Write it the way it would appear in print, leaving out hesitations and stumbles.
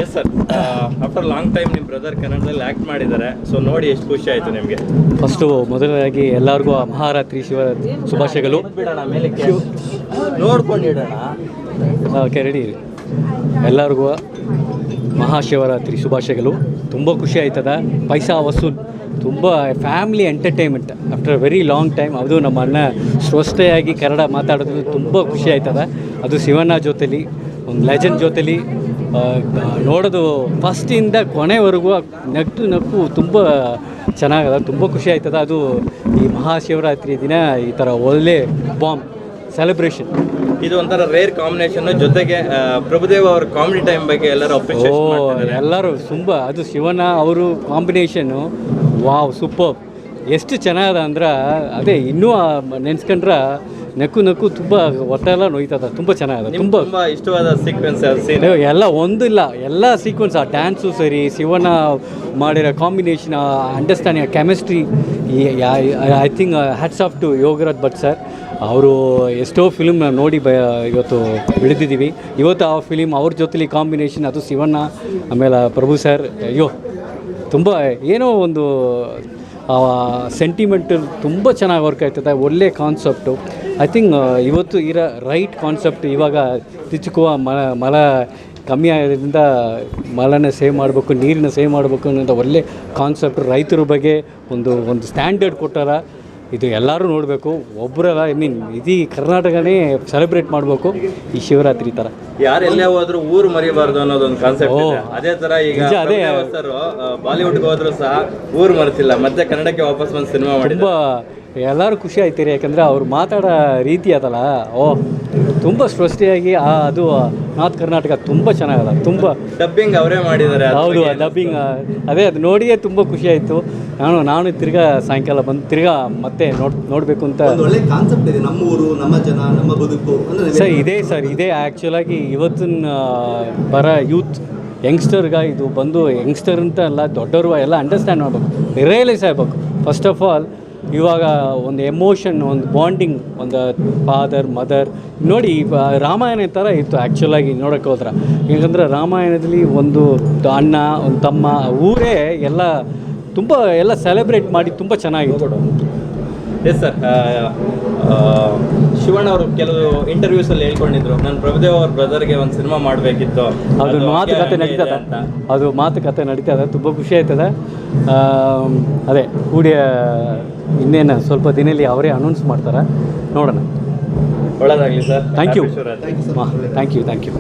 Yes sir, after long time ನಿಮ್ಮ brother ಕನ್ನಡದಲ್ಲಿ act ಮಾಡಿದ್ದಾರೆ. ಸೊ ನೋಡಿ ಎಷ್ಟು ಖುಷಿ ಆಯಿತು ನಿಮಗೆ? ಫಸ್ಟು ಮೊದಲನೇದಾಗಿ ಎಲ್ಲರಿಗೂ ಮಹಾರಾತ್ರಿ ಶಿವರಾತ್ರಿ ಶುಭಾಶಯಗಳು. ನೋಡ್ಕೊಂಡಿಡೋಣ. Okay, ready. ಎಲ್ಲರಿಗೂ ಮಹಾಶಿವರಾತ್ರಿ ಶುಭಾಶಯಗಳು. ತುಂಬ ಖುಷಿ ಆಯ್ತದ. ಪೈಸಾ ವಸೂಲ್ ತುಂಬ family entertainment after very long time. ಅದು ನಮ್ಮ ಅಣ್ಣ ಸ್ವಸ್ಥೆಯಾಗಿ ಕನ್ನಡ ಮಾತಾಡೋದು ತುಂಬ ಖುಷಿ ಆಯ್ತದ. ಅದು ಶಿವಣ್ಣ ಜೊತೆಲಿ ಒಂದು ಲೆಜೆಂಡ್ ಜೊತೆಲಿ ನೋಡೋದು ಫಸ್ಟಿಂದ ಕೊನೆವರೆಗೂ ನಕ್ಕು ತುಂಬ ಚೆನ್ನಾಗದ. ತುಂಬ ಖುಷಿ ಆಯ್ತದ. ಅದು ಈ ಮಹಾಶಿವರಾತ್ರಿ ದಿನ ಈ ಥರ ಒಳ್ಳೆ ಬಾಂಬ್ ಸೆಲೆಬ್ರೇಷನ್. ಇದು ಒಂಥರ ರೇರ್ ಕಾಂಬಿನೇಷನ್. ಜೊತೆಗೆ ಪ್ರಭುದೇವ್ ಅವ್ರ ಕಾಮಿಡಿ ಟೈಮ್ ಬಗ್ಗೆ ಎಲ್ಲರೂ ಅಪ್ರಿಷಿಯೇಟ್ ಮಾಡ್ತಿದ್ದಾರೆ. ಎಲ್ಲರೂ ತುಂಬ ಅದು ಶಿವಣ್ಣ ಅವರು ಕಾಂಬಿನೇಷನ್ನು ವಾವ್ ಸೂಪರ್. ಎಷ್ಟು ಚೆನ್ನಾಗದ ಅಂದ್ರೆ ಅದೇ ಇನ್ನೂ ನೆನ್ಸ್ಕೊಂಡ್ರೆ ನಕ್ಕು ತುಂಬ ಹೊಟ್ಟೆಲ್ಲ ನೋಯ್ತದ. ತುಂಬ ಚೆನ್ನಾಗದ. ತುಂಬ ಇಷ್ಟವಾದ ಸೀಕ್ವೆನ್ಸ್ ಎಲ್ಲ ಒಂದಿಲ್ಲ, ಎಲ್ಲ ಸೀಕ್ವೆನ್ಸ್. ಆ ಡ್ಯಾನ್ಸು ಸರಿ, ಶಿವಣ್ಣ ಮಾಡಿರೋ combination, understanding, chemistry. I think hats off to Yogaraj Bhat sir. ಅವರು ಎಷ್ಟೋ ಫಿಲ್ಮ್ ನೋಡಿ ಇವತ್ತು ಬೆಳೆದಿದ್ದೀವಿ. ಇವತ್ತು ಆ ಫಿಲಿಮ್ ಅವ್ರ ಜೊತೆಲಿ ಕಾಂಬಿನೇಷನ್, ಅದು ಶಿವಣ್ಣ ಆಮೇಲೆ ಪ್ರಭು ಸರ್. ಅಯ್ಯೋ ತುಂಬ ಏನೋ ಒಂದು ಸೆಂಟಿಮೆಂಟಲ್ ತುಂಬ ಚೆನ್ನಾಗಿ ವರ್ಕ್ ಆಗ್ತದೆ. ಒಳ್ಳೆ ಕಾನ್ಸೆಪ್ಟು. ಐ ಥಿಂಕ್ ಇವತ್ತು ಇರೋ ರೈಟ್ ಕಾನ್ಸೆಪ್ಟ್. ಇವಾಗ ತಿಚ್ಚುಕುವ ಮಲ ಕಮ್ಮಿ ಆಗೋದ್ರಿಂದ ಮಲನ ಸೇವ್ ಮಾಡಬೇಕು, ನೀರನ್ನ ಸೇವ್ ಮಾಡಬೇಕು ಅನ್ನೋದು ಒಳ್ಳೆ ಕಾನ್ಸೆಪ್ಟ್. ರೈತರ ಬಗ್ಗೆ ಒಂದು ಸ್ಟ್ಯಾಂಡರ್ಡ್ ಕೊಟ್ಟಾರ. ಇದು ಎಲ್ಲರೂ ನೋಡಬೇಕು. ಒಬ್ಬರಲ್ಲ, ಐ ಮೀನ್ ಇಡೀ ಕರ್ನಾಟಕನೇ ಸೆಲೆಬ್ರೇಟ್ ಮಾಡಬೇಕು ಈ ಶಿವರಾತ್ರಿ ಥರ. ಯಾರೆಲ್ಲೇ ಹೋದ್ರು ಊರು ಮರಿಬಾರ್ದು ಅನ್ನೋದೊಂದು ಕಾನ್ಸೆಪ್ಟ್ ಇದೆ. ಅದೇ ಥರ ಈಗ ಅದೇ ಸರ್ ಬಾಲಿವುಡ್ಗೆ ಹೋದ್ರು ಸಹ ಊರು ಮರೆತಿಲ್ಲ, ಮತ್ತೆ ಕನ್ನಡಕ್ಕೆ ವಾಪಸ್ ಒಂದು ಸಿನಿಮಾ ಮಾಡಿ ತುಂಬ ಎಲ್ಲರೂ ಖುಷಿ ಆಯ್ತೀರಿ. ಯಾಕಂದರೆ ಅವ್ರು ಮಾತಾಡೋ ರೀತಿ ಅದಲ್ಲ, ತುಂಬ ಸ್ಪಷ್ಟಿಯಾಗಿ ಅದು ನಾರ್ತ್ ಕರ್ನಾಟಕ ತುಂಬ ಚೆನ್ನಾಗದ. ತುಂಬ ಡಬ್ಬಿಂಗ್ ಅವರೇ ಮಾಡಿದ್ದಾರೆ. ಹೌದು, ಡಬ್ಬಿಂಗ್ ಅದೇ ಅದು ನೋಡಿಯೇ ತುಂಬ ಖುಷಿ ಆಯಿತು. ನಾನು ತಿರ್ಗಾ ಸಾಯಂಕಾಲ ಬಂದು ತಿರ್ಗಾ ಮತ್ತೆ ನೋಡಬೇಕು ಅಂತ. ಒಳ್ಳೆ ಕಾನ್ಸೆಪ್ಟ್ ಇದೆ. ನಮ್ಮ ಊರು, ನಮ್ಮ ಜನ, ನಮ್ಮ ಬದುಕು ಸರ್ ಇದೇ ಆ್ಯಕ್ಚುಲಾಗಿ ಇವತ್ತಿನ ಬರ ಯೂತ್ ಯಂಗ್ಸ್ಟರ್ಗೆ ಇದು ಬಂದು ಯಂಗ್ಸ್ಟರ್ ಅಂತ ಅಲ್ಲ, ದೊಡ್ಡವರು ಎಲ್ಲ ಅಂಡರ್ಸ್ಟ್ಯಾಂಡ್ ಮಾಡಬೇಕು, ರಿಯಲೈಸ್ ಆಗಬೇಕು. ಫಸ್ಟ್ ಆಫ್ ಆಲ್ ಇವಾಗ ಒಂದು ಎಮೋಷನ್, ಒಂದು ಬಾಂಡಿಂಗ್, ಒಂದು ಫಾದರ್ ಮದರ್ ನೋಡಿ ರಾಮಾಯಣ ಥರ ಇತ್ತು ಆ್ಯಕ್ಚುಲಾಗಿ ನೋಡೋಕ್ಕೆ ಹೋದ್ರೆ. ಯಾಕಂದರೆ ರಾಮಾಯಣದಲ್ಲಿ ಒಂದು ಅಣ್ಣ, ಒಂದು ತಮ್ಮ, ಊರೇ ಎಲ್ಲ ತುಂಬ ಎಲ್ಲ ಸೆಲೆಬ್ರೇಟ್ ಮಾಡಿ ತುಂಬ ಚೆನ್ನಾಗಿತ್ತು. ಎಸ್ ಸರ್, ಶಿವಣ್ಣ ಅವರು ಕೆಲವು ಇಂಟರ್ವ್ಯೂಸಲ್ಲಿ ಹೇಳ್ಕೊಂಡಿದ್ರು, ನಾನು ಪ್ರಭುದೇವ್ ಅವ್ರ ಬ್ರದರ್ಗೆ ಒಂದು ಸಿನಿಮಾ ಮಾಡಬೇಕಿತ್ತು. ಅದು ಮಾತುಕತೆ ನಡೀತದೆ. ತುಂಬ ಖುಷಿ ಆಯ್ತದೆ. ಅದೇ ಕೂಡಿಯ ಇನ್ನೇನು ಸ್ವಲ್ಪ ದಿನದಲ್ಲಿ ಅವರೇ ಅನೌನ್ಸ್ ಮಾಡ್ತಾರೆ, ನೋಡೋಣ. ಒಳ್ಳೆಯದಾಗಲಿ ಸರ್. Thank you.